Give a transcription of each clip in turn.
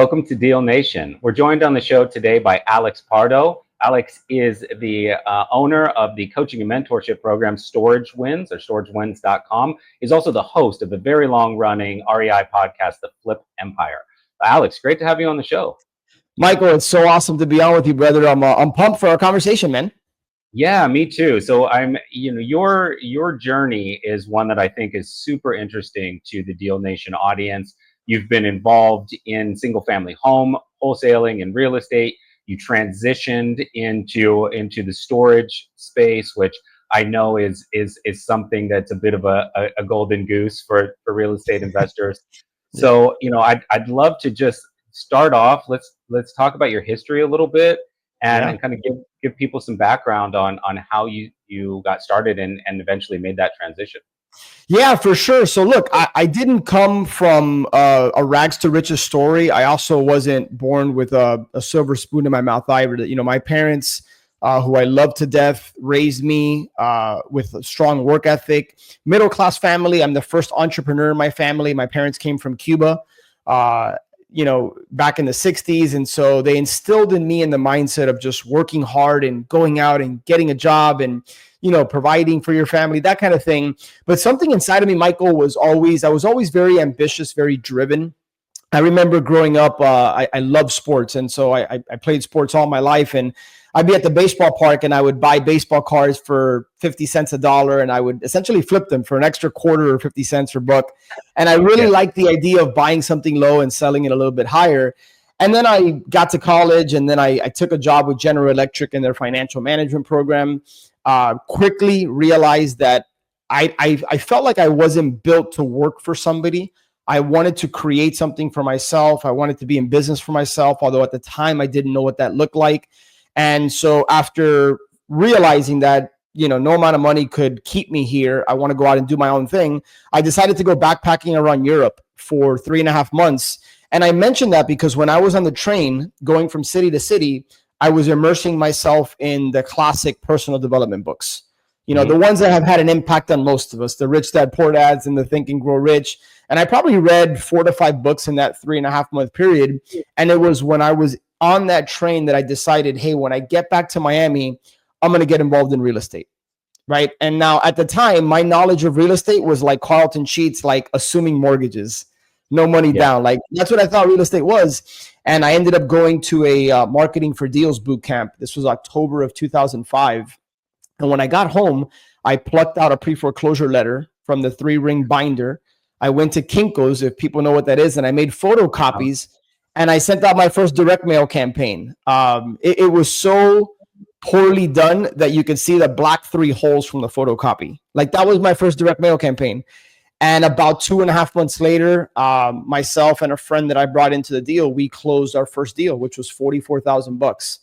Welcome to Deal Nation. We're joined on the show today by Alex Pardo. Alex is the owner of the coaching and mentorship program Storage Wins, or storagewins.com. He's also the host of the very long-running REI podcast, The Flip Empire. Alex, great to have you on the show. Michael, it's so awesome to be on with you, brother. I'm pumped for our conversation, man. Yeah, me too. So your journey is one that I think is super interesting to the Deal Nation audience. You've been involved in single family home wholesaling and real estate. You transitioned into the storage space, which I know is something that's a bit of a golden goose for real estate investors. So, I'd love to just start off. Let's talk about your history a little bit and kind of give people some background on how you got started and eventually made that transition. Yeah, for sure. So look, I didn't come from a rags to riches story. I also wasn't born with a silver spoon in my mouth either. My parents, who I love to death, raised me with a strong work ethic, middle class family. I'm the first entrepreneur in my family. My parents came from Cuba, back in the 60s. And so they instilled in me in the mindset of just working hard and going out and getting a job and providing for your family, that kind of thing. But something inside of me, Michael, I was always very ambitious, very driven. I remember growing up, I love sports. And so I played sports all my life. And I'd be at the baseball park and I would buy baseball cards for 50 cents a dollar. And I would essentially flip them for an extra quarter or 50 cents or buck. And I really liked the idea of buying something low and selling it a little bit higher. And then I got to college and then I took a job with General Electric in their financial management program. Quickly realized that I felt like I wasn't built to work for somebody. I wanted to create something for myself. I wanted to be in business for myself, although at the time I didn't know what that looked like. And so after realizing that, no amount of money could keep me here, I want to go out and do my own thing, I decided to go backpacking around Europe for 3.5 months. And I mentioned that because when I was on the train going from city to city, I was immersing myself in the classic personal development books, the ones that have had an impact on most of us, the Rich Dad Poor Dads and the Think and Grow Rich. And I probably read 4 to 5 books in that 3.5 month period. And it was when I was on that train that I decided, hey, when I get back to Miami, I'm going to get involved in real estate. Right. And now at the time, my knowledge of real estate was like Carlton Sheets, like assuming mortgages, no money down. Like that's what I thought real estate was. And I ended up going to a marketing for deals boot camp. This was October of 2005. And when I got home, I plucked out a pre-foreclosure letter from the 3-ring binder. I went to Kinko's, if people know what that is, and I made photocopies. And I sent out my first direct mail campaign. It was so poorly done that you could see the black 3 holes from the photocopy. Like that was my first direct mail campaign. And about 2.5 months later, myself and a friend that I brought into the deal, we closed our first deal, which was $44,000.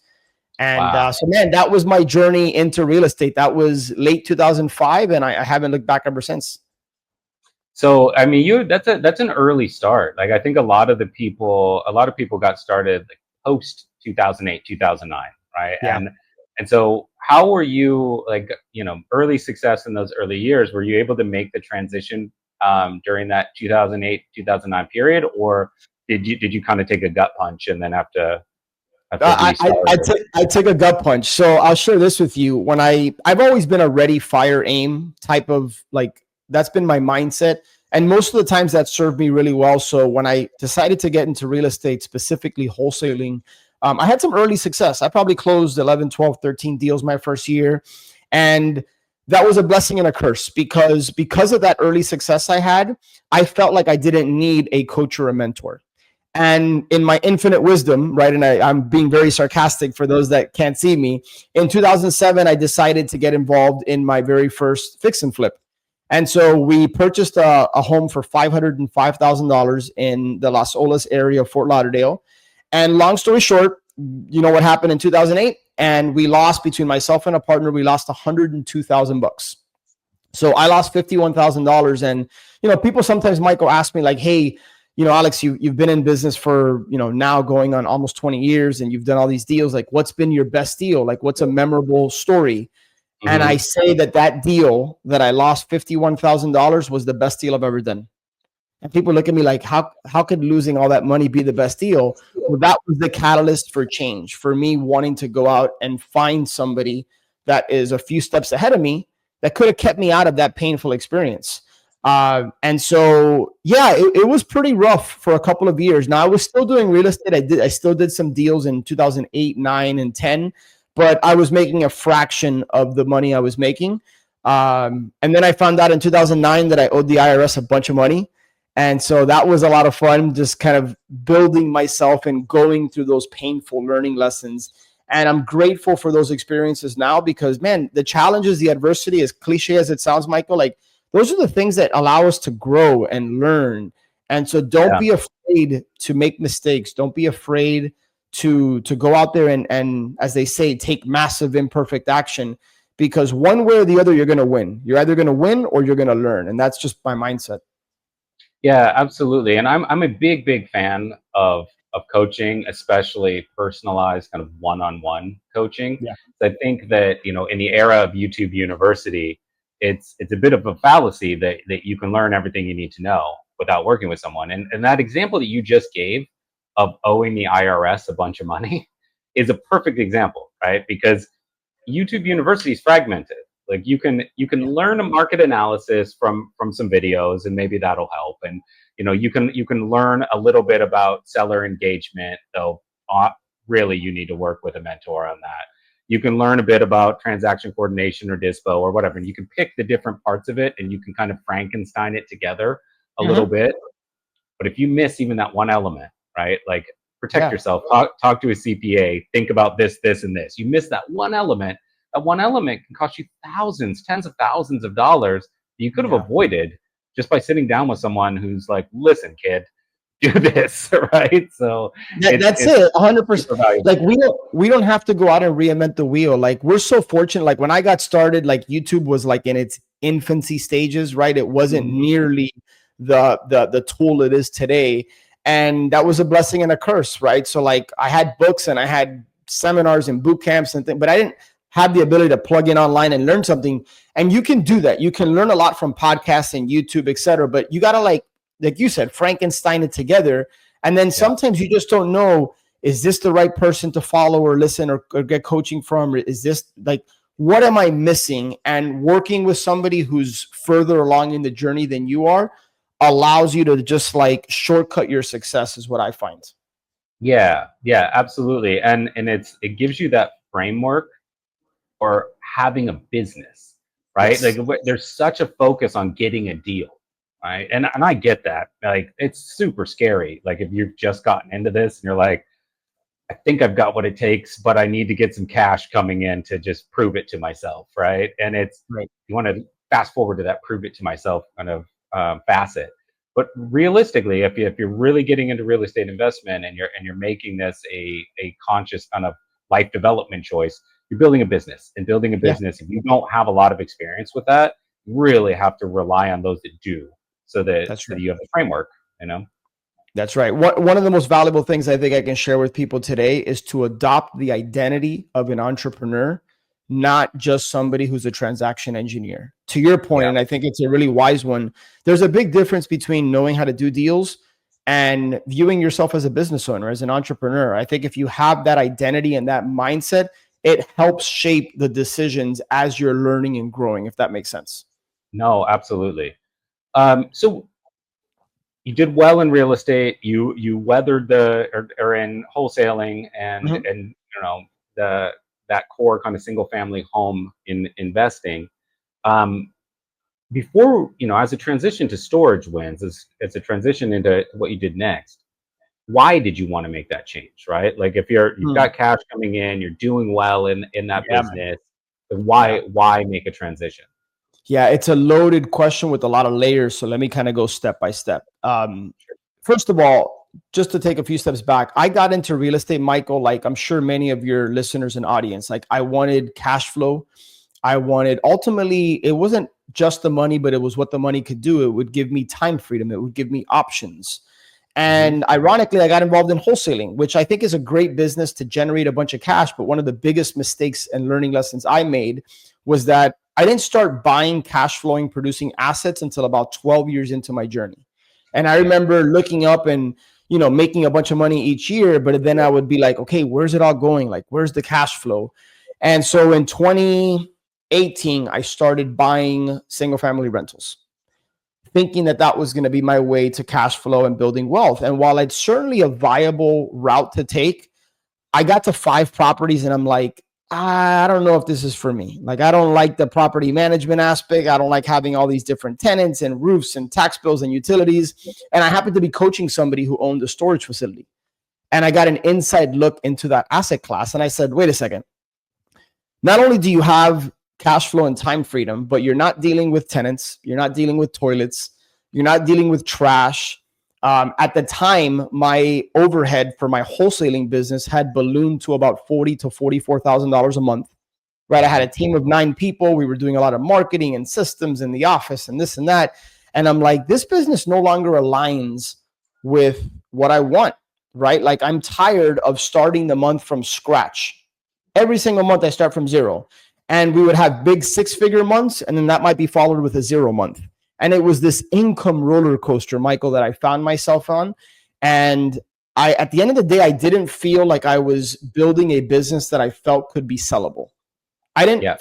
And so, man, that was my journey into real estate. That was late 2005, and I haven't looked back ever since. So, I mean, that's an early start. Like, I think a lot of people got started like post 2008, 2009, right? Yeah. And so, how were you, like, early success in those early years? Were you able to make the transition during that 2008, 2009 period, or did you kind of take a gut punch and then have to? I took a gut punch. So I'll share this with you. When I've always been a ready, fire, aim type of, like, that's been my mindset. And most of the times that served me really well. So when I decided to get into real estate, specifically wholesaling, I had some early success. I probably closed 11, 12, 13 deals my first year. And that was a blessing and a curse because of that early success I had, I felt like I didn't need a coach or a mentor. And in my infinite wisdom, right, and I'm being very sarcastic for those that can't see me, in 2007, I decided to get involved in my very first fix and flip. And so we purchased a home for $505,000 in the Las Olas area of Fort Lauderdale. And long story short, you know what happened in 2008? And we lost, between myself and a partner, we lost $102,000. So I lost $51,000. And, people sometimes, Michael, ask me like, hey, Alex, you've been in business for, now going on almost 20 years and you've done all these deals. Like, what's been your best deal? Like, what's a memorable story? Mm-hmm. And I say that deal that I lost $51,000 was the best deal I've ever done. And people look at me like, how could losing all that money be the best deal? Well, that was the catalyst for change, for me wanting to go out and find somebody that is a few steps ahead of me that could have kept me out of that painful experience. And so, yeah, it was pretty rough for a couple of years. Now I was still doing real estate. I still did some deals in 2008, 9, and 10, but I was making a fraction of the money I was making. And then I found out in 2009 that I owed the IRS a bunch of money. And so that was a lot of fun, just kind of building myself and going through those painful learning lessons. And I'm grateful for those experiences now because, man, the challenges, the adversity, as cliche as it sounds, Michael, like those are the things that allow us to grow and learn. And so don't Yeah. be afraid to make mistakes. Don't be afraid to go out there and as they say, take massive imperfect action, because one way or the other, you're going to win. You're either going to win or you're going to learn. And that's just my mindset. Yeah, absolutely. And I'm a big fan of coaching, especially personalized kind of one-on-one coaching. Yeah. So I think that, in the era of YouTube University, it's a bit of a fallacy that you can learn everything you need to know without working with someone. And that example that you just gave of owing the IRS a bunch of money is a perfect example, right? Because YouTube University is fragmented. Like you can learn a market analysis from some videos, and maybe that'll help. And you can learn a little bit about seller engagement, though. Really, you need to work with a mentor on that. You can learn a bit about transaction coordination or dispo or whatever, and you can pick the different parts of it, and you can kind of Frankenstein it together a little Mm-hmm. bit. But if you miss even that one element, right? Like protect Yeah. yourself, talk to a CPA, think about this, and this. You miss that one element. That one element can cost you thousands, tens of thousands of dollars that you could have Yeah. avoided just by sitting down with someone who's like, listen, kid, do this, right? So That's it's it, 100%. super valuable. Like we don't have to go out and reinvent the wheel. Like we're so fortunate. Like when I got started, like YouTube was like in its infancy stages, right? It wasn't Mhm. nearly the tool it is today, and that was a blessing and a curse, right? So like I had books and I had seminars and boot camps and things, but I didn't have the ability to plug in online and learn something. And you can do that. You can learn a lot from podcasts and YouTube, etc. But you gotta like you said, Frankenstein it together. And then Yeah. sometimes you just don't know, is this the right person to follow or listen or get coaching from? Or is this like, what am I missing? And working with somebody who's further along in the journey than you are allows you to just like shortcut your success, is what I find. Yeah, absolutely. And it gives you that framework for having a business, right? Like Yes. there's such a focus on getting a deal, right? And I get that. Like it's super scary. Like if you've just gotten into this and you're like, I think I've got what it takes, but I need to get some cash coming in to just prove it to myself, right? And it's Right. you want to fast forward to that prove it to myself kind of facet. But realistically, if you're really getting into real estate investment and you're making this a conscious kind of life development choice, you're building a business. And building a Yeah, business, if you don't have a lot of experience with that, you really have to rely on those that do, so that that's right. you have the framework, you know. That's right. One of the most valuable things I think I can share with people today is to adopt the identity of an entrepreneur, not just somebody who's a transaction engineer. To your point, Yeah. and I think it's a really wise one, there's a big difference between knowing how to do deals and viewing yourself as a business owner, as an entrepreneur. I think if you have that identity and that mindset, it helps shape the decisions as you're learning and growing, if that makes sense. No, absolutely. So you did well in real estate. You weathered or in wholesaling and Mhm. and the that core kind of single family home in investing. Um, Before as a transition to storage wins, as a transition into what you did next. Why did you want to make that change? Right? Like if you've Hmm. got cash coming in, you're doing well in that Yeah, man. business. Then Yeah. why make a transition? Yeah, it's a loaded question with a lot of layers. So let me kind of go step by step. First of all, just to take a few steps back, I got into real estate, Michael, like I'm sure many of your listeners and audience. Like I wanted cash flow. I wanted, ultimately, it wasn't just the money, but it was what the money could do. It would give me time freedom, it would give me options. Hmm. And ironically, I got involved in wholesaling, which I think is a great business to generate a bunch of cash. But one of the biggest mistakes and learning lessons I made was that I didn't start buying cash flowing, producing assets until about 12 years into my journey. And I remember looking up and, making a bunch of money each year, but then I would be like, okay, where's it all going? Like, where's the cash flow? And so in 2018, I started buying single family rentals, thinking that that was going to be my way to cash flow and building wealth. And while it's certainly a viable route to take, I got to 5 properties and I'm like, I don't know if this is for me. Like, I don't like the property management aspect. I don't like having all these different tenants and roofs and tax bills and utilities. And I happened to be coaching somebody who owned a storage facility. And I got an inside look into that asset class. And I said, wait a second. Not only do you have cash flow and time freedom, but you're not dealing with tenants. You're not dealing with toilets. You're not dealing with trash. At the time, my overhead for my wholesaling business had ballooned to about $40,000 to $44,000 a month. Right, I had a team of 9 people. We were doing a lot of marketing and systems in the office and this and that. And I'm like, this business no longer aligns with what I want. Right, like I'm tired of starting the month from scratch. Every single month, I start from zero, and we would have big 6-figure months, and then that might be followed with a 0 month. And it was this income roller coaster, Michael, that I found myself on. And at the end of the day, I didn't feel like I was building a business that I felt could be sellable. I didn't,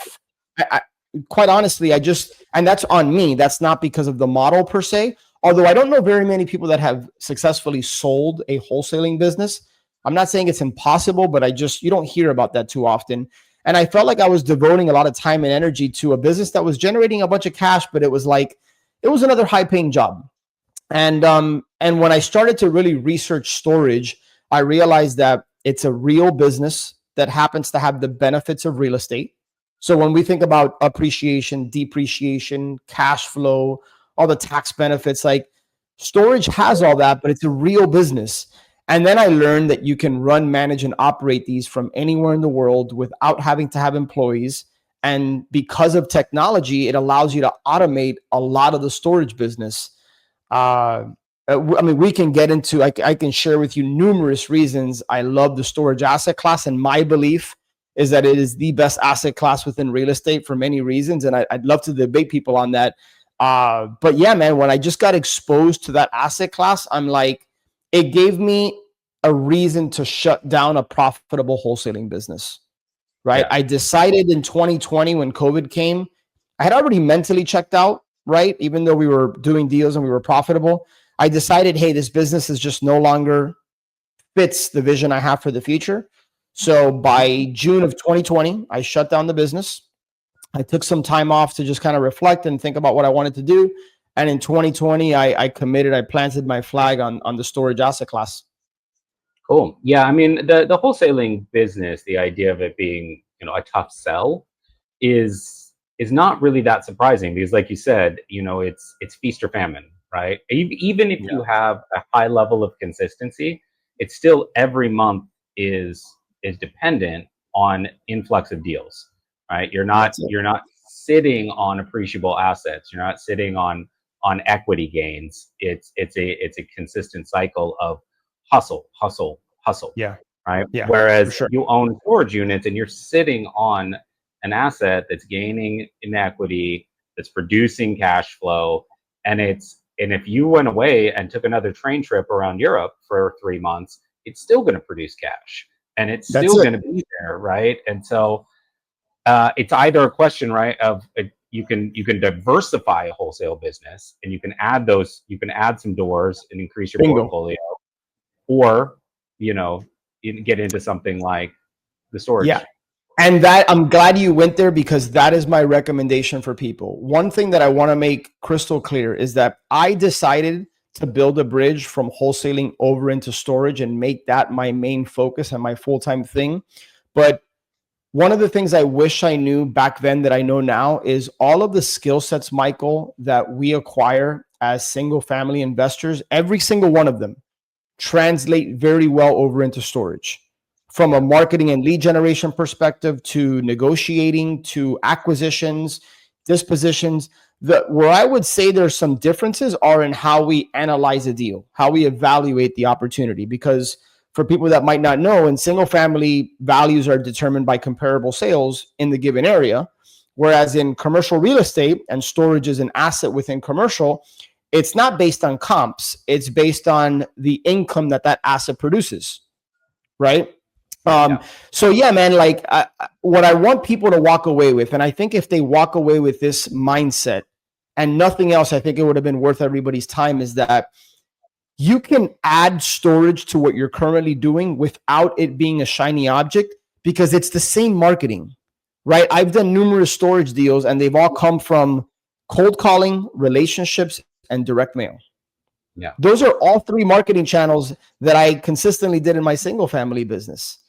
quite honestly, and that's on me. That's not because of the model per se. Although I don't know very many people that have successfully sold a wholesaling business. I'm not saying it's impossible, but you don't hear about that too often. And I felt like I was devoting a lot of time and energy to a business that was generating a bunch of cash, but it was another high paying job. And when I started to really research storage, I realized that it's a real business that happens to have the benefits of real estate. So when we think about appreciation, depreciation, cash flow, all the tax benefits, like storage has all that, but it's a real business. And then I learned that you can run, manage, and operate these from anywhere in the world without having to have employees. And because of technology, it allows you to automate a lot of the storage business. We can get into, I can share with you numerous reasons I love the storage asset class. And my belief is that it is the best asset class within real estate for many reasons. And I'd love to debate people on that. But yeah, man, when I just got exposed to that asset class, I'm like, it gave me a reason to shut down a profitable wholesaling business, right? Yeah. I decided in 2020 when COVID came, I had already mentally checked out, right? Even though we were doing deals and we were profitable, I decided, hey, this business is just no longer fits the vision I have for the future. So by June of 2020, I shut down the business. I took some time off to just kind of reflect and think about what I wanted to do. And in 2020, I planted my flag on the storage asset class. Cool. Yeah, I mean, the wholesaling business, the idea of it being, a tough sell is not really that surprising because, like you said, it's feast or famine, right? Even if you have a high level of consistency, it's still every month is dependent on influx of deals, right? You're not sitting on appreciable assets. You're not sitting on equity gains. It's a consistent cycle of hustle. Yeah. Right. Yeah. Whereas you own storage units and you're sitting on an asset that's gaining in equity, that's producing cash flow, and if you went away and took another train trip around Europe for 3 months, it's still going to produce cash and it's still going to be there, right? And so it's either a question, right, of you can diversify a wholesale business and you can add some doors and increase your portfolio, or get into something like the storage. Yeah. And that, I'm glad you went there because that is my recommendation for people. One thing that I want to make crystal clear is that I decided to build a bridge from wholesaling over into storage and make that my main focus and my full-time thing. But one of the things I wish I knew back then that I know now is all of the skill sets, Michael, that we acquire as single family investors, every single one of them translate very well over into storage. From a marketing and lead generation perspective to negotiating to acquisitions, dispositions, where I would say there's some differences are in how we analyze a deal, how we evaluate the opportunity. Because for people that might not know, in single family, values are determined by comparable sales in the given area. Whereas in commercial real estate, and storage is an asset within commercial, It's not based on comps. It's based on the income that that asset produces, right? Yeah. So yeah, man, like what I want people to walk away with, and I think if they walk away with this mindset and nothing else, I think it would have been worth everybody's time, is that you can add storage to what you're currently doing without it being a shiny object, because it's the same marketing, right? I've done numerous storage deals and they've all come from cold calling, relationships, and direct mail. Yeah. Those are all three marketing channels that I consistently did in my single family business,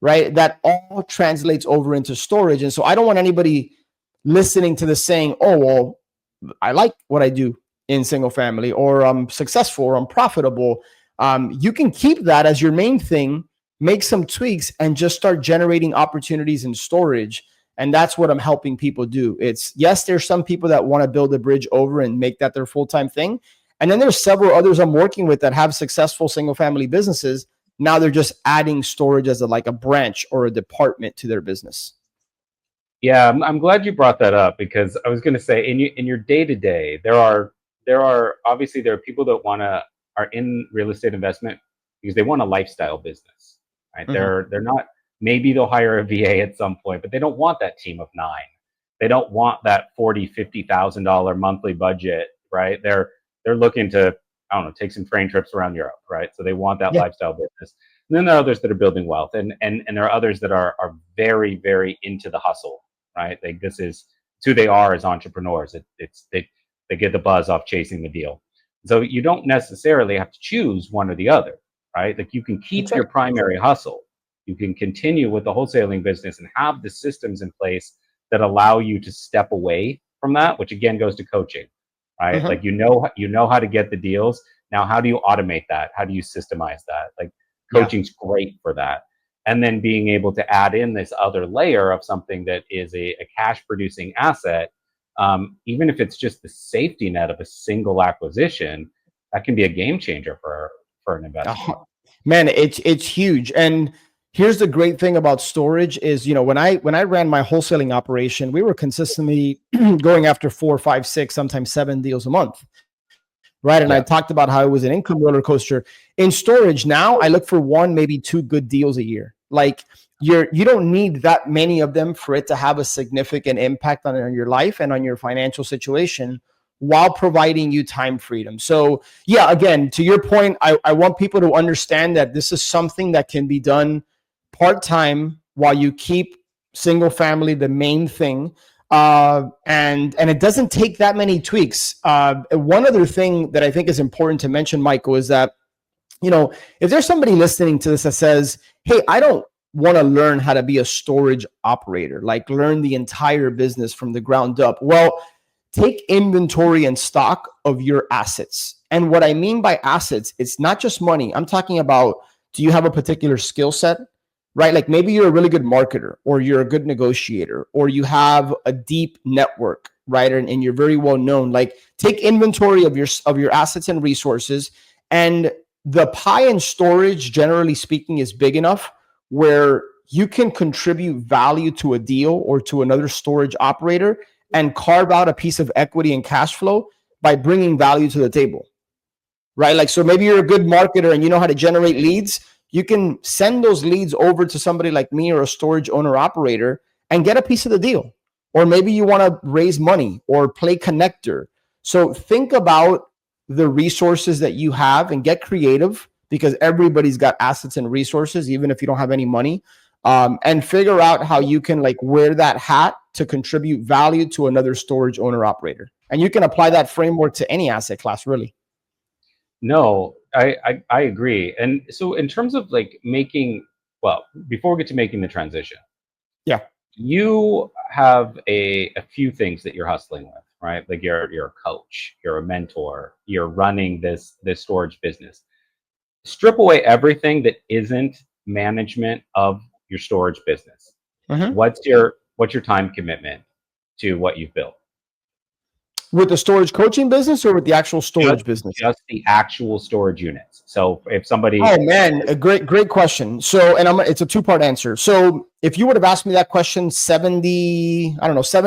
right? That all translates over into storage. And so I don't want anybody listening to this saying, oh, well, I like what I do in single family, or I'm successful, or I'm profitable. You can keep that as your main thing, make some tweaks, and just start generating opportunities in storage. And that's what I'm helping people do. It's, yes, there's some people that want to build a bridge over and make that their full-time thing. And then there's several others I'm working with that have successful single family businesses. Now they're just adding storage as like a branch or a department to their business. Yeah, I'm glad you brought that up, because I was going to say, in your day to day, there are obviously, there are people that are in real estate investment because they want a lifestyle business, right? Mm-hmm. They're not, maybe they'll hire a VA at some point, but they don't want that team of 9. They don't want that $40,000-$50,000 monthly budget, right? They're looking to, I don't know, take some train trips around Europe, right? So they want that lifestyle business. And then there are others that are building wealth, and there are others that are very, very into the hustle, right? Like, this is who they are as entrepreneurs. They get the buzz off chasing the deal. So you don't necessarily have to choose one or the other, right? Like, you can keep your primary hustle. You can continue with the wholesaling business and have the systems in place that allow you to step away from that, which again goes to coaching, right? Mm-hmm. Like, you know how to get the deals. Now, how do you automate that? How do you systemize that? Like, coaching's great for that. And then being able to add in this other layer of something that is a cash producing asset, even if it's just the safety net of a single acquisition, that can be a game changer for an investor. Man, it's huge. And here's the great thing about storage is, you know, when I ran my wholesaling operation, we were consistently going after 4, 5, 6, sometimes 7 deals a month. Right. And I talked about how it was an income roller coaster. In storage now, I look for 1, maybe 2 good deals a year. Like, you don't need that many of them for it to have a significant impact on your life and on your financial situation, while providing you time freedom. So yeah, again, to your point, I want people to understand that this is something that can be done part-time while you keep single family the main thing. And it doesn't take that many tweaks. One other thing that I think is important to mention, Michael, is that, you know, if there's somebody listening to this that says, hey, I don't want to learn how to be a storage operator, like learn the entire business from the ground up. Well, take inventory and stock of your assets. And what I mean by assets, it's not just money. I'm talking about, do you have a particular skill set? Right? Like, maybe you're a really good marketer, or you're a good negotiator, or you have a deep network, right? And you're very well known. Like, take inventory of your assets and resources. And the pie in storage, generally speaking, is big enough where you can contribute value to a deal or to another storage operator and carve out a piece of equity and cash flow by bringing value to the table, right? Like, so maybe you're a good marketer and you know how to generate leads. You can send those leads over to somebody like me or a storage owner operator and get a piece of the deal. Or maybe you want to raise money or play connector. So think about the resources that you have and get creative, because everybody's got assets and resources, even if you don't have any money, and figure out how you can like wear that hat to contribute value to another storage owner operator. And you can apply that framework to any asset class, really. No, I agree. And so, in terms of like well, before we get to making the transition, you have a few things that you're hustling with, right? Like, you're a coach, you're a mentor, you're running this storage business. Strip away everything that isn't management of your storage business. Mm-hmm. What's your time commitment to what you've built? With the storage coaching business, or with the actual storage business? Just the actual storage units. So if somebody... Oh man, a great question. So, and it's a 2-part answer. So if you would have asked me that question 70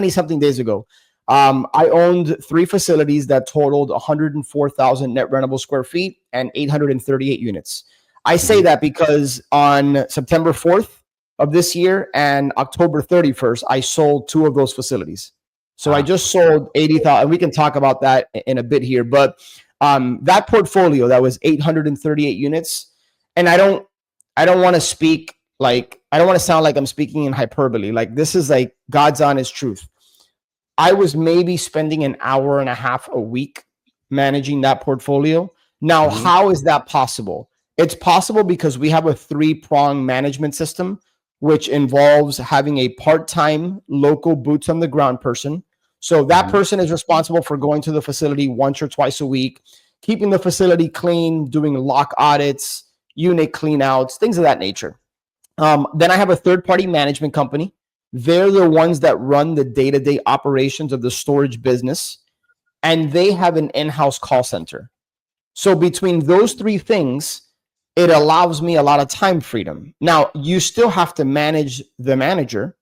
something days ago, I owned 3 facilities that totaled 104,000 net rentable square feet and 838 units. I say that because on September 4th of this year and October 31st, I sold 2 of those facilities. So I just sold 80,000, and we can talk about that in a bit here. But that portfolio, that was 838 units, and I don't want to speak like, I don't want to sound like I'm speaking in hyperbole. Like, this is like God's honest truth. I was maybe spending an hour and a half a week managing that portfolio. Now, how is that possible? It's possible because we have a 3-prong management system, which involves having a part-time local boots on the ground person. So that person is responsible for going to the facility once or twice a week, keeping the facility clean, doing lock audits, unit clean outs, things of that nature. Then I have a third-party management company. They're the ones that run the day-to-day operations of the storage business, and they have an in-house call center. So between those 3 things, it allows me a lot of time freedom. Now, you still have to manage the manager,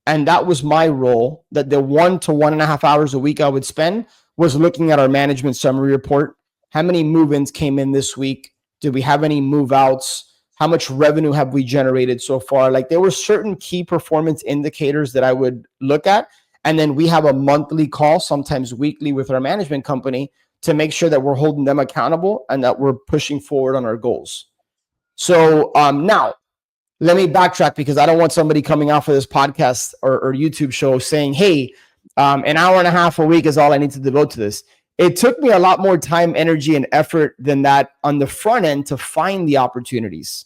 and that was my role. That the 1 to 1.5 hours a week I would spend was looking at our management summary report. How many move-ins came in this week? Did we have any move-outs? How much revenue have we generated so far? Like, there were certain key performance indicators that I would look at. And then we have a monthly call, sometimes weekly, with our management company to make sure that we're holding them accountable and that we're pushing forward on our goals. So now let me backtrack, because I don't want somebody coming off of this podcast or YouTube show saying, hey, an hour and a half a week is all I need to devote to this. It took me a lot more time, energy, and effort than that on the front end to find the opportunities.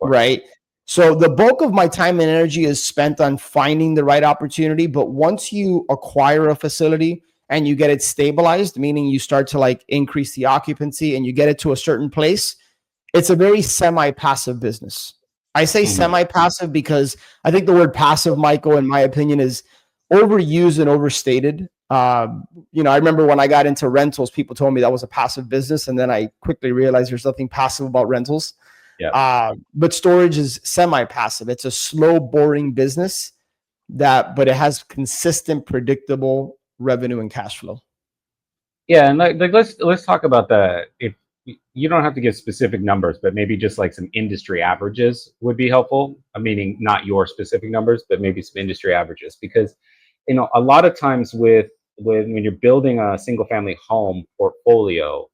Right. So the bulk of my time and energy is spent on finding the right opportunity. But once you acquire a facility and you get it stabilized, meaning you start to like increase the occupancy and you get it to a certain place, it's a very semi-passive business. I say semi-passive because I think the word passive, Michael, in my opinion, is overused and overstated. I remember when I got into rentals, people told me that was a passive business. And then I quickly realized there's nothing passive about rentals. But storage is semi-passive. It's a slow, boring business but it has consistent, predictable revenue and cash flow. Yeah, and like let's talk about if you don't have to give specific numbers, but maybe just like some industry averages would be helpful. Meaning not your specific numbers, but maybe some industry averages, because a lot of times when you're building a single family home portfolio,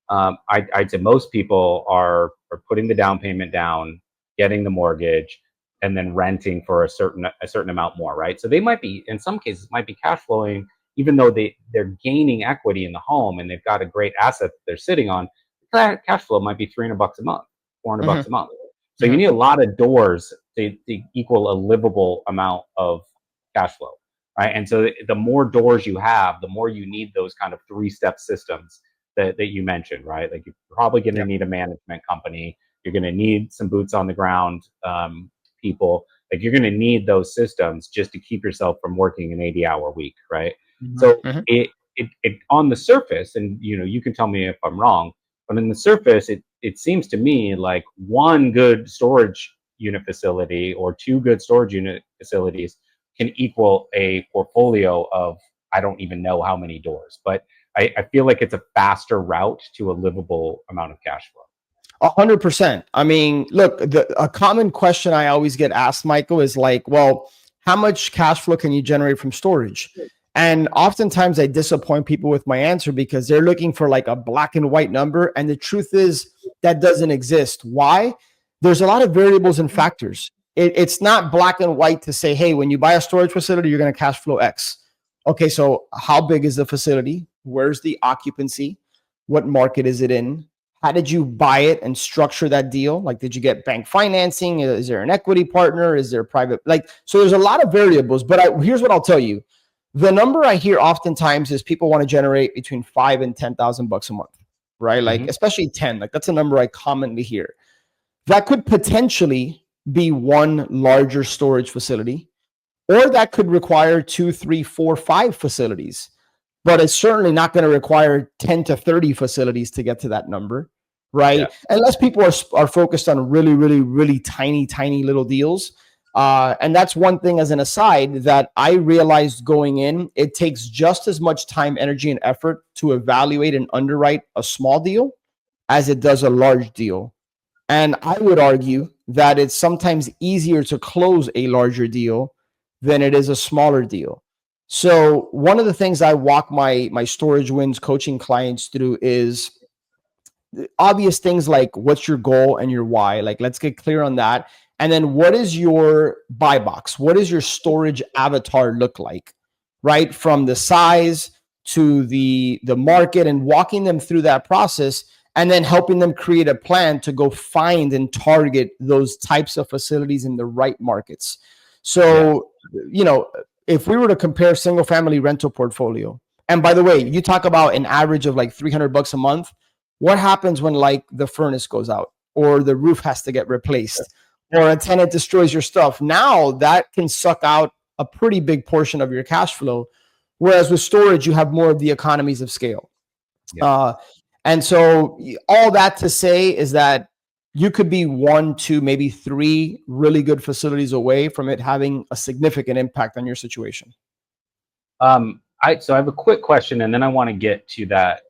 I'd say most people are putting the down payment down, getting the mortgage, and then renting for a certain amount more, right? So they might be, in some cases, might be cash flowing, even though they're gaining equity in the home and they've got a great asset that they're sitting on. Cash flow might be $300 a month, $400 a month. So you need a lot of doors to equal a livable amount of cash flow, right? And so the more doors you have, the more you need those kind of 3-step systems that you mentioned, right? Like, you're probably going to need a management company. You're going to need some boots on the ground people. Like, you're going to need those systems just to keep yourself from working an 80-hour week, right? So it on the surface, and you can tell me if I'm wrong, but in the surface, it seems to me like one good storage unit facility or 2 good storage unit facilities can equal a portfolio of, I don't even know how many doors, but I feel like it's a faster route to a livable amount of cash flow. 100%. I mean, look, a common question I always get asked, Michael, is like, well, how much cash flow can you generate from storage? And oftentimes I disappoint people with my answer because they're looking for like a black and white number. And the truth is that doesn't exist. Why? There's a lot of variables and factors. It's not black and white to say, hey, when you buy a storage facility, you're going to cash flow X. Okay, so how big is the facility? Where's the occupancy? What market is it in? How did you buy it and structure that deal? Like, did you get bank financing? Is there an equity partner? Is there private? So there's a lot of variables, but here's what I'll tell you. The number I hear oftentimes is people want to generate between $5,000 and $10,000 a month, right? Like, especially 10, like that's a number I commonly hear. That could potentially be one larger storage facility, or that could require 2, 3, 4, 5 facilities. But it's certainly not going to require 10 to 30 facilities to get to that number, right? Yeah. Unless people are focused on really, really, really tiny little deals. And that's one thing as an aside that I realized going in, it takes just as much time, energy, and effort to evaluate and underwrite a small deal as it does a large deal. And I would argue that it's sometimes easier to close a larger deal than it is a smaller deal. So one of the things I walk my Storage Wins coaching clients through is obvious things like what's your goal and your why. Like, let's get clear on that. And then what is your buy box? What does your storage avatar look like? Right? From the size to the market, and walking them through that process, and then helping them create a plan to go find and target those types of facilities in the right markets. So, if we were to compare single family rental portfolio, and by the way, you talk about an average of like $300 a month. What happens when like the furnace goes out or the roof has to get replaced or a tenant destroys your stuff? Now that can suck out a pretty big portion of your cash flow. Whereas with storage, you have more of the economies of scale. Yeah. And so all that to say is that you could be 1, 2, maybe 3 really good facilities away from it having a significant impact on your situation. So I have a quick question, and then I want to get to that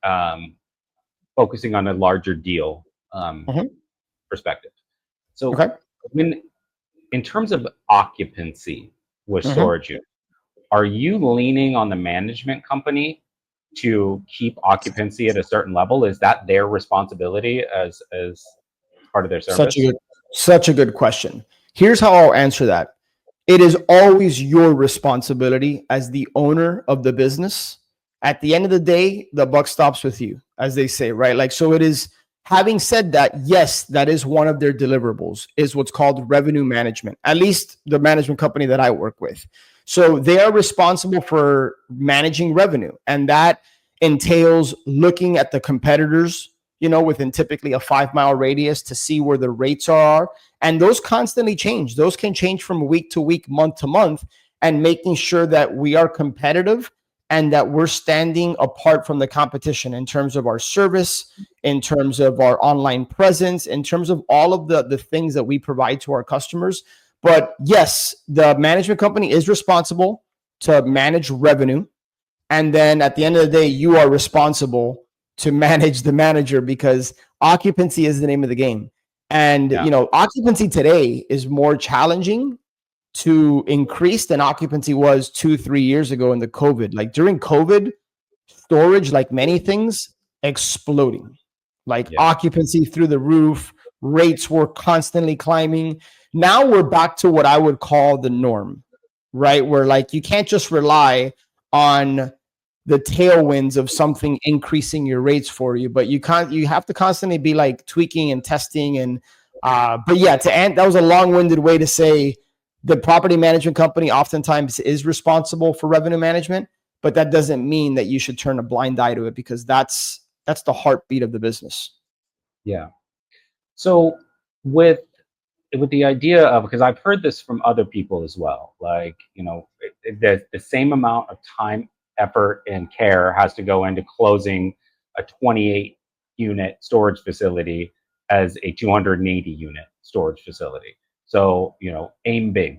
focusing on a larger deal perspective. So when, in terms of occupancy with storage units, are you leaning on the management company to keep occupancy at a certain level? Is that their responsibility as part of their service? Such a good question. Here's how I'll answer that. It is always your responsibility as the owner of the business. At the end of the day, the buck stops with you, as they say, right? Like, so it is. Having said that, yes, that is one of their deliverables, is what's called revenue management, at least the management company that I work with. So they are responsible for managing revenue. And that entails looking at the competitors, within typically a 5-mile radius to see where the rates are. And those constantly change. Those can change from week to week, month to month, and making sure that we are competitive and that we're standing apart from the competition in terms of our service, in terms of our online presence, in terms of all of the things that we provide to our customers. But yes, the management company is responsible to manage revenue. And then at the end of the day, you are responsible to manage the manager, because occupancy is the name of the game. And, occupancy today is more challenging to increase than occupancy was 2-3 years ago in the COVID. Like during COVID, storage, like many things, exploding. Like occupancy through the roof, rates were constantly climbing. Now we're back to what I would call the norm, right? Where like you can't just rely on the tailwinds of something increasing your rates for you, but you have to constantly be like tweaking and testing. And but yeah, that was a long-winded way to say the property management company oftentimes is responsible for revenue management, but that doesn't mean that you should turn a blind eye to it, because that's the heartbeat of the business. Yeah. So with the idea of, because I've heard this from other people as well, like, the same amount of time, effort, and care has to go into closing a 28 unit storage facility as a 280 unit storage facility. So, aim big.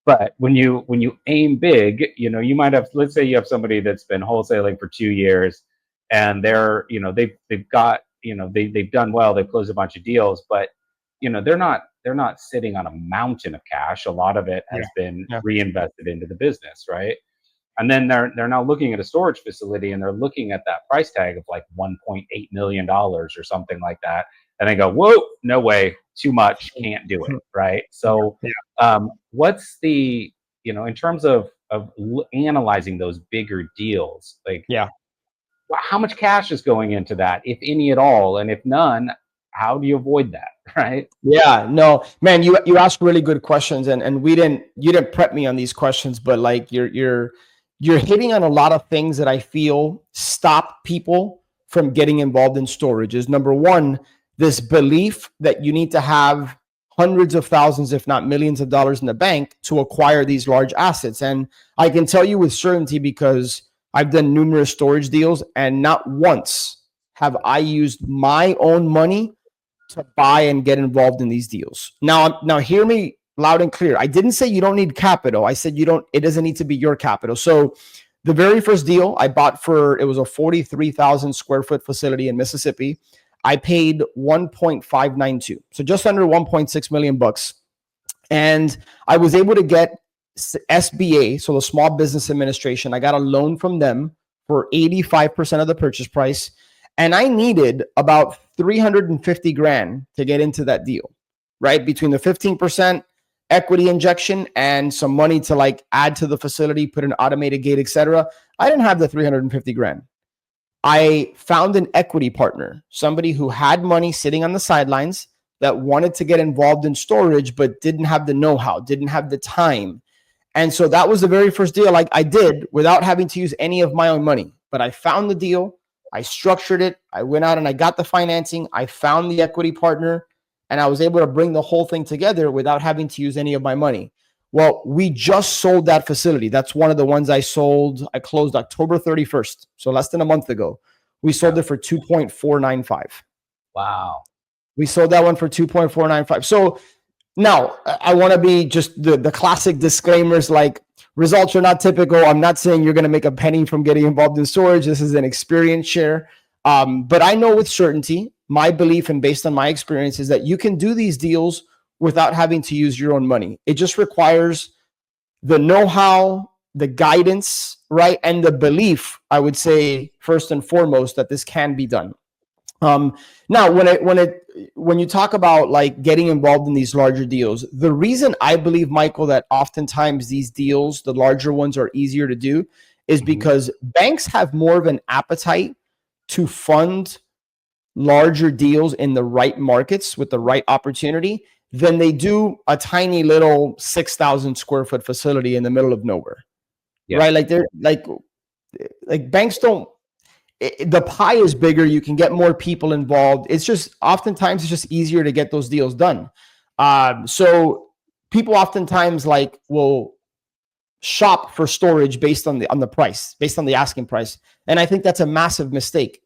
But when you aim big, you might have, let's say you have somebody that's been wholesaling for 2 years, and they're, they've got, they've done well, they've closed a bunch of deals, but they're not sitting on a mountain of cash. A lot of it has been reinvested into the business, right? And then they're now looking at a storage facility, and they're looking at that price tag of like $1.8 million or something like that. And they go, whoa, no way, too much, can't do it, right? So what's the, in terms of analyzing those bigger deals, like, how much cash is going into that, if any at all? And if none, how do you avoid that, right? Yeah, no, man, you asked really good questions, and you didn't prep me on these questions, but like you're hitting on a lot of things that I feel stop people from getting involved in storage. Is number one, this belief that you need to have hundreds of thousands, if not millions of dollars in the bank to acquire these large assets. And I can tell you with certainty, because I've done numerous storage deals, and not once have I used my own money to buy and get involved in these deals. Now hear me loud and clear. I didn't say you don't need capital. I said it doesn't need to be your capital. So the very first deal I bought it was a 43,000 square foot facility in Mississippi. I paid 1.592. So just under 1.6 million bucks. And I was able to get SBA, so the Small Business Administration. I got a loan from them for 85% of the purchase price. And I needed about 350 grand to get into that deal, right? Between the 15% equity injection and some money to like add to the facility, put an automated gate, etc. I didn't have the 350 grand. I found an equity partner, somebody who had money sitting on the sidelines that wanted to get involved in storage, but didn't have the know-how, didn't have the time. And so that was the very first deal I did without having to use any of my own money. But I found the deal, I structured it, I went out and I got the financing, I found the equity partner, and I was able to bring the whole thing together without having to use any of my money. Well, we just sold that facility. That's one of the ones I sold. I closed October 31st, so less than a month ago. We sold it for 2.495. Wow. We sold that one for 2.495. So now I want to be just the classic disclaimers, like results are not typical. I'm not saying you're going to make a penny from getting involved in storage. This is an experience share. But I know with certainty, my belief and based on my experience is that you can do these deals without having to use your own money. It just requires the know-how, the guidance, right? And the belief, I would say, first and foremost, that this can be done. Now, when you talk about like getting involved in these larger deals, the reason I believe, Michael, that oftentimes these deals, the larger ones, are easier to do is because banks have more of an appetite to fund larger deals in the right markets with the right opportunity than they do a tiny little 6,000 square foot facility in the middle of nowhere. Yeah. Right? Like they're like banks don't. The pie is bigger. You can get more people involved. It's just oftentimes it's just easier to get those deals done. So people oftentimes like will shop for storage based on the price, based on the asking price, and I think that's a massive mistake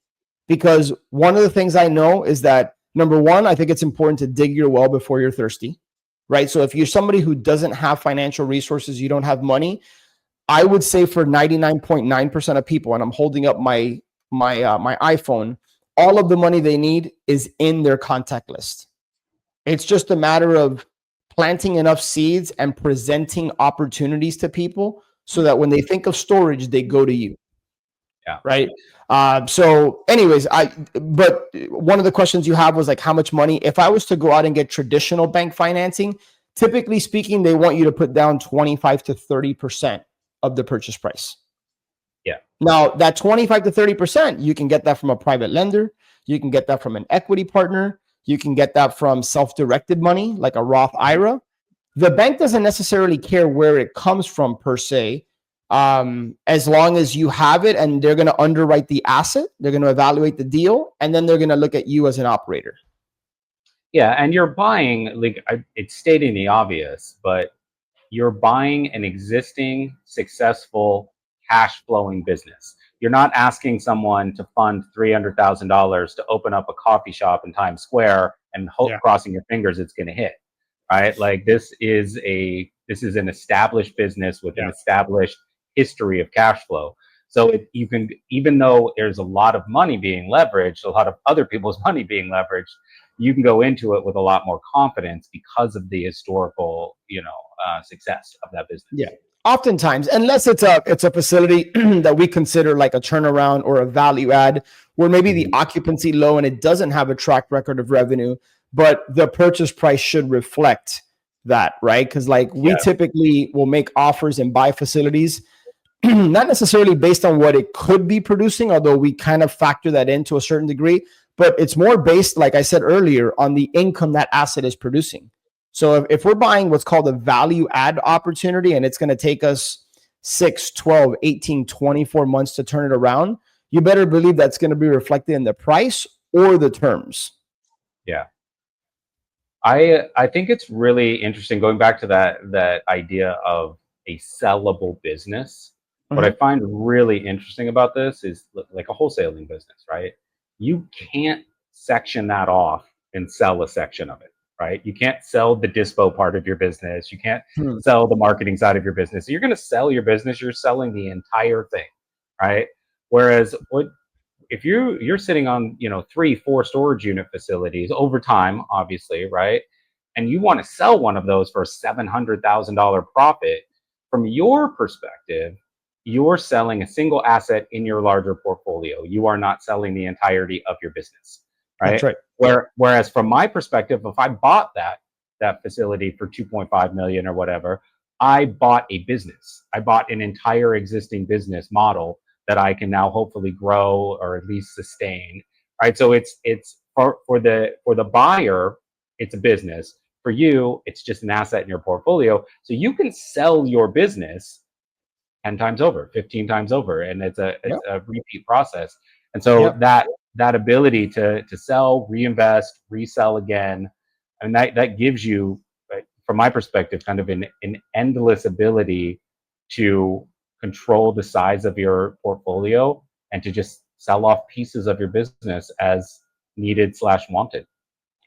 because one of the things I know is that number one, I think it's important to dig your well before you're thirsty, right? So if you're somebody who doesn't have financial resources, you don't have money, I would say for 99.9% of people, and I'm holding up my iPhone, all of the money they need is in their contact list. It's just a matter of planting enough seeds and presenting opportunities to people so that when they think of storage, they go to you. Yeah. Right. So anyways, but one of the questions you have was like, how much money? If I was to go out and get traditional bank financing, typically speaking, they want you to put down 25 to 30% of the purchase price. Yeah. Now that 25 to 30%, you can get that from a private lender. You can get that from an equity partner. You can get that from self-directed money, like a Roth IRA. The bank doesn't necessarily care where it comes from per se, as long as you have it, and they're going to underwrite the asset. They're going to evaluate the deal, and then they're going to look at you as an operator. Yeah, and you're buying, like it's stating the obvious, but you're buying an existing, successful, cash flowing business. You're not asking someone to fund $300,000 to open up a coffee shop in Times Square and hope, crossing your fingers, it's going to hit, right? Like this is an established business with an established history of cash flow. So you can, even though there's a lot of money being leveraged, a lot of other people's money being leveraged, you can go into it with a lot more confidence because of the historical, success of that business. Yeah. Oftentimes, unless it's a facility that we consider like a turnaround or a value add, where maybe the occupancy low and it doesn't have a track record of revenue, but the purchase price should reflect that, right? Because like we typically will make offers and buy facilities, not necessarily based on what it could be producing, although we kind of factor that in to a certain degree, but it's more based, like I said earlier, on the income that asset is producing. So if we're buying what's called a value add opportunity and it's going to take us 6, 12, 18, 24 months to turn it around, you better believe that's going to be reflected in the price or the terms. Yeah. I think it's really interesting going back to that idea of a sellable business. What I find really interesting about this is like a wholesaling business, right? You can't section that off and sell a section of it. right? You can't sell the dispo part of your business. You can't Hmm. sell the marketing side of your business. You're going to sell your business. You're selling the entire thing, right? Whereas what if you're sitting on 3, 4 storage unit facilities over time, obviously, right? And you want to sell one of those for a $700,000 profit, from your perspective, you're selling a single asset in your larger portfolio. You are not selling the entirety of your business, That's right? right. Whereas from my perspective, if I bought that facility for 2.5 million or whatever, I bought a business. I bought an entire existing business model that I can now hopefully grow or at least sustain. Right. So it's for the buyer, it's a business. For you, it's just an asset in your portfolio. So you can sell your business 10 times over, 15 times over, and it's a Yep. it's a repeat process. And so Yep. that ability to sell, reinvest, resell again, and that gives you, right, from my perspective, kind of an endless ability to control the size of your portfolio and to just sell off pieces of your business as needed slash wanted.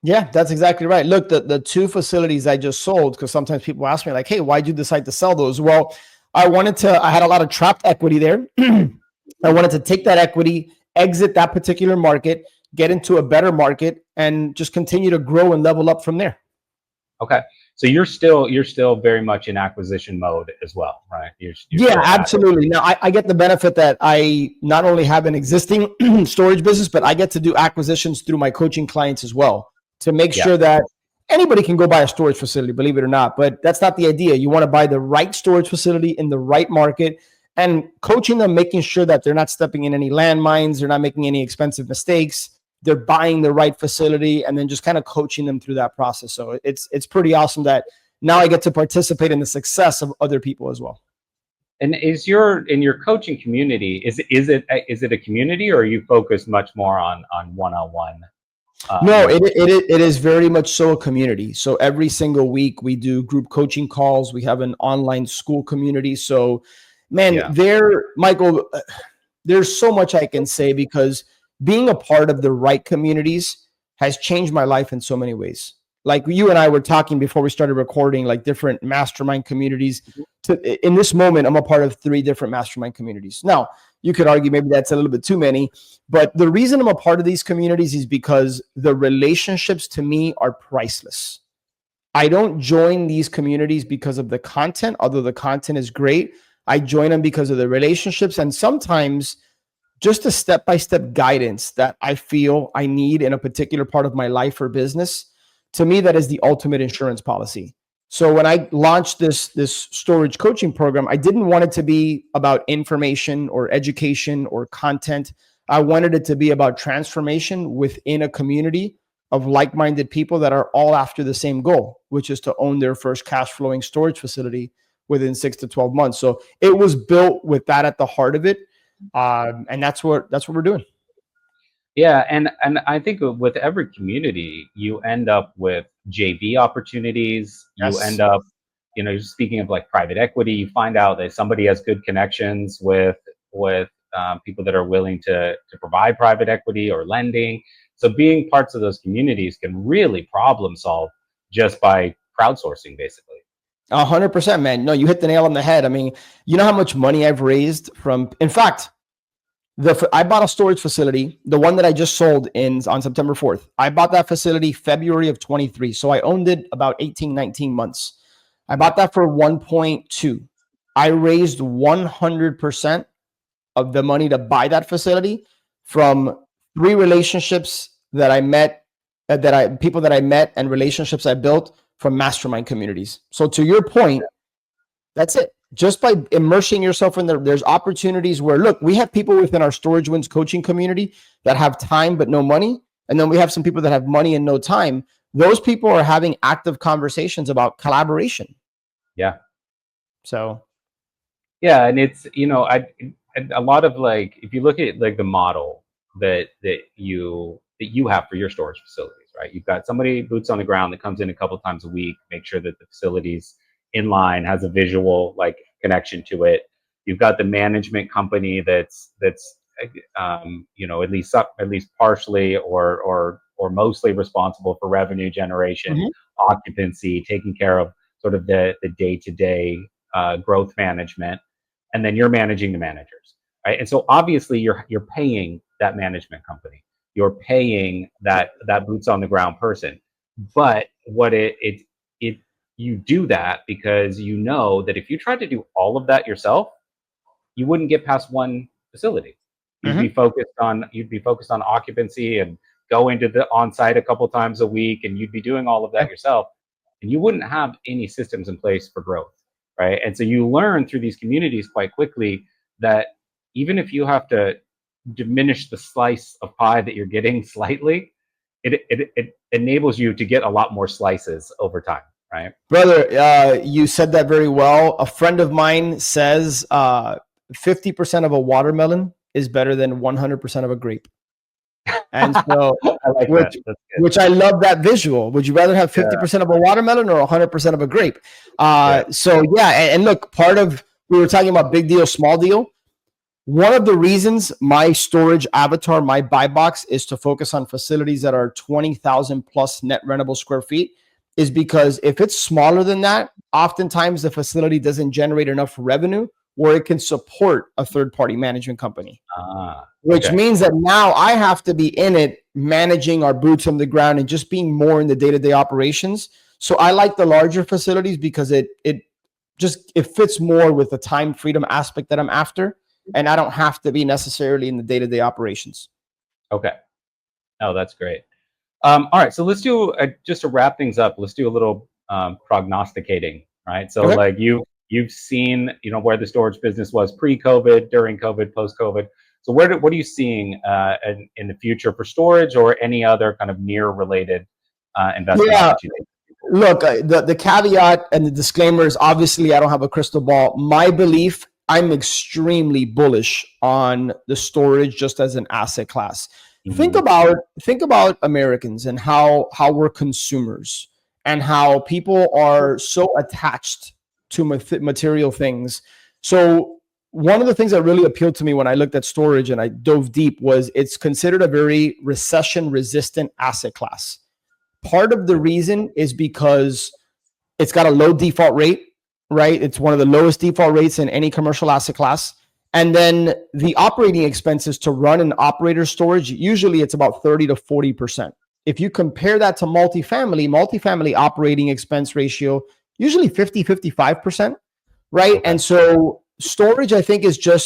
Yeah, that's exactly right. Look, the two facilities I just sold, because sometimes people ask me like, "Hey, why'd you decide to sell those?" Well, I had a lot of trapped equity there. I wanted to take that equity, exit that particular market, get into a better market, and just continue to grow and level up from there. Okay. So you're still very much in acquisition mode as well, right? You're Yeah, still at it. absolutely. Now, I get the benefit that I not only have an existing storage business, but I get to do acquisitions through my coaching clients as well to make Yeah. sure that anybody can go buy a storage facility, believe it or not. But that's not the idea. You want to buy the right storage facility in the right market and coaching them, making sure that they're not stepping in any landmines, they're not making any expensive mistakes, they're buying the right facility, and then just kind of coaching them through that process. So it's pretty awesome that now I get to participate in the success of other people as well. And in your coaching community, is it a community, or are you focused much more on one-on-one No, mentors? it is very much so a community. So every single week we do group coaching calls. We have an online school community. So, man, Yeah. Michael, there's so much I can say because being a part of the right communities has changed my life in so many ways. Like you and I were talking before we started recording, like different mastermind communities. In this moment, I'm a part of 3 different mastermind communities. Now, you could argue maybe that's a little bit too many, but the reason I'm a part of these communities is because the relationships to me are priceless. I don't join these communities because of the content, although the content is great. I join them because of the relationships and sometimes just a step by step guidance that I feel I need in a particular part of my life or business. To me, that is the ultimate insurance policy. So when I launched this storage coaching program, I didn't want it to be about information or education or content. I wanted it to be about transformation within a community of like-minded people that are all after the same goal, which is to own their first cash flowing storage facility within 6 to 12 months. So it was built with that at the heart of it, and that's what we're doing. Yeah, and I think with every community, you end up with JV opportunities. You end Yes. up, speaking of like private equity, you find out that somebody has good connections with people that are willing to provide private equity or lending. So being parts of those communities can really problem solve just by crowdsourcing, basically. 100%, man. No, you hit the nail on the head. I mean, you know how much money I've raised from. In fact, I bought a storage facility, the one that I just sold in on September 4th. I bought that facility February of 23. So I owned it about 18, 19 months. I Yeah, bought that for 1.2. I raised 100% of the money to buy that facility from 3 relationships that I met, people that I met and relationships I built from mastermind communities. So to your point, that's it. Just by immersing yourself in there, there's opportunities where, look, we have people within our Storage Wins coaching community that have time but no money. And then we have some people that have money and no time. Those people are having active conversations about collaboration. yeah. So, Yeah, and it's a lot of, like, if you look at like the model that you have for your storage facilities, right? You've got somebody boots on the ground that comes in a couple times a week, make sure that the facility's in line, has a visual like connection to it. You've got the management company that's at least partially or or mostly responsible for revenue generation, occupancy, taking care of sort of the day-to-day growth management, and then you're managing the managers, right? And so obviously you're paying that management company, you're paying that boots on the ground person, but what it you do that because you know that if you tried to do all of that yourself, you wouldn't get past one facility. You'd be focused on occupancy and go into the on-site a couple times a week, and you'd be doing all of that yourself, and you wouldn't have any systems in place for growth, right? And so you learn through these communities quite quickly that even if you have to diminish the slice of pie that you're getting slightly, it enables you to get a lot more slices over time, right? Brother, you said that very well. A friend of mine says 50% of a watermelon is better than 100% of a grape. And so, I like that. That's good. Which I love that visual. Would you rather have 50% of a watermelon or 100% of a grape? So yeah, and look, we were talking about big deal, small deal. One of the reasons my storage avatar, my buy box, is to focus on facilities that are 20,000 plus net rentable square feet is because if it's smaller than that, oftentimes the facility doesn't generate enough revenue where it can support a third-party management company. Which means that now I have to be in it, managing our boots on the ground and just being more in the day-to-day operations. So I like the larger facilities because it fits more with the time freedom aspect that I'm after, and I don't have to be necessarily in the day-to-day operations. Okay. Oh, that's great. All right, so let's do just to wrap things up. Let's do a little prognosticating, right? So like you've seen, where the storage business was pre-COVID, during COVID, post-COVID. So what are you seeing in the future for storage or any other kind of near related investment opportunities? Look, the caveat and the disclaimer is obviously I don't have a crystal ball. My belief, I'm extremely bullish on the storage just as an asset class. Think about Americans and how we're consumers and how people are so attached to material things. So one of the things that really appealed to me when I looked at storage and I dove deep was it's considered a very recession resistant asset class. Part of the reason is because it's got a low default rate, right? It's one of the lowest default rates in any commercial asset class. And then the operating expenses to run an operator storage, usually it's about 30 to 40%. If you compare that to multifamily operating expense ratio, usually 50, 55%, right? Okay. And so storage, I think,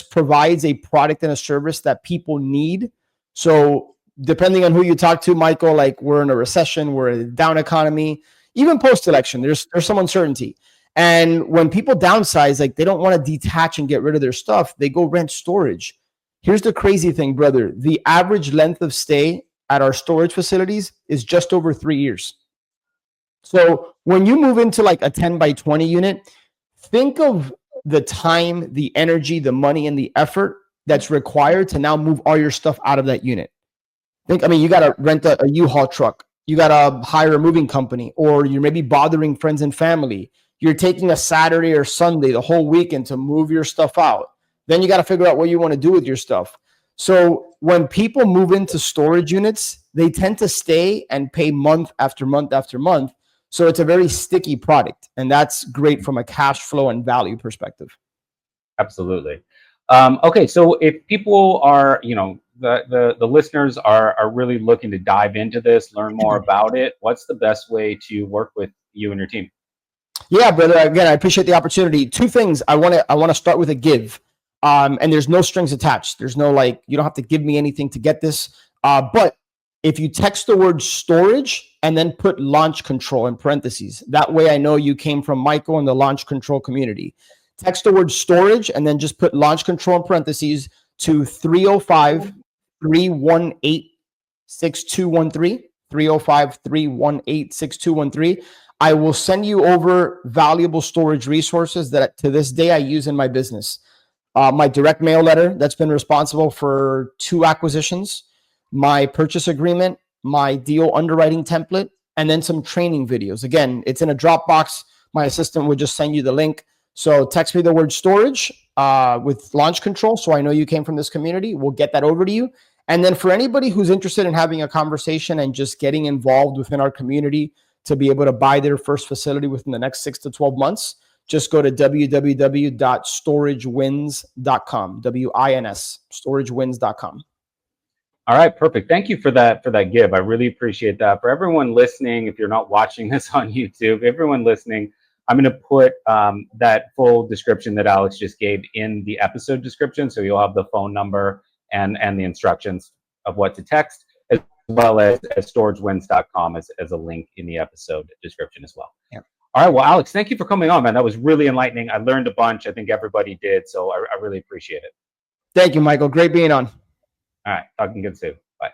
provides a product and a service that people need. So depending on who you talk to, Michael, like we're in a recession, we're in a down economy, even post-election, there's some uncertainty. And when people downsize, like they don't want to detach and get rid of their stuff, they go rent storage. Here's the crazy thing, brother. The average length of stay at our storage facilities is just over 3 years. So when you move into like a 10 by 20 unit, think of the time, the energy, the money, and the effort that's required to now move all your stuff out of that unit. You got to rent a U-Haul truck. You got to hire a moving company, or you're maybe bothering friends and family. You're taking a Saturday or Sunday, the whole weekend to move your stuff out. Then you got to figure out what you want to do with your stuff. So when people move into storage units, they tend to stay and pay month after month after month. So it's a very sticky product, and that's great from a cash flow and value perspective. Absolutely. Okay, so if people are, the listeners are really looking to dive into this, learn more about it, what's the best way to work with you and your team? Yeah, brother. Again, I appreciate the opportunity. Two things. I want to start with a give, and there's no strings attached. There's no you don't have to give me anything to get this. But if you text the word storage and then put launch control in parentheses, that way I know you came from Michael in the launch control community. Text the word storage and then just put launch control in parentheses to 305-318-6213. 305-318-6213. I will send you over valuable storage resources that to this day I use in my business. My direct mail letter that's been responsible for 2 acquisitions, my purchase agreement, my deal underwriting template, and then some training videos. Again, it's in a Dropbox. My assistant would just send you the link. So text me the word storage with launch control so I know you came from this community. We'll get that over to you. And then for anybody who's interested in having a conversation and just getting involved within our community to be able to buy their first facility within the next 6 to 12 months, just go to www.storagewins.com, WINS, storagewins.com. All right, perfect. Thank you for that give. I really appreciate that. For everyone listening, if you're not watching this on YouTube, everyone listening, I'm going to put that full description that Alex just gave in the episode description, so you'll have the phone number and the instructions of what to text, as well as storagewins.com as a link in the episode description as well. Yeah. All right, well, Alex, thank you for coming on, man. That was really enlightening. I learned a bunch. I think everybody did, so I really appreciate it. Thank you, Michael. Great being on. All right, talking good soon. Bye.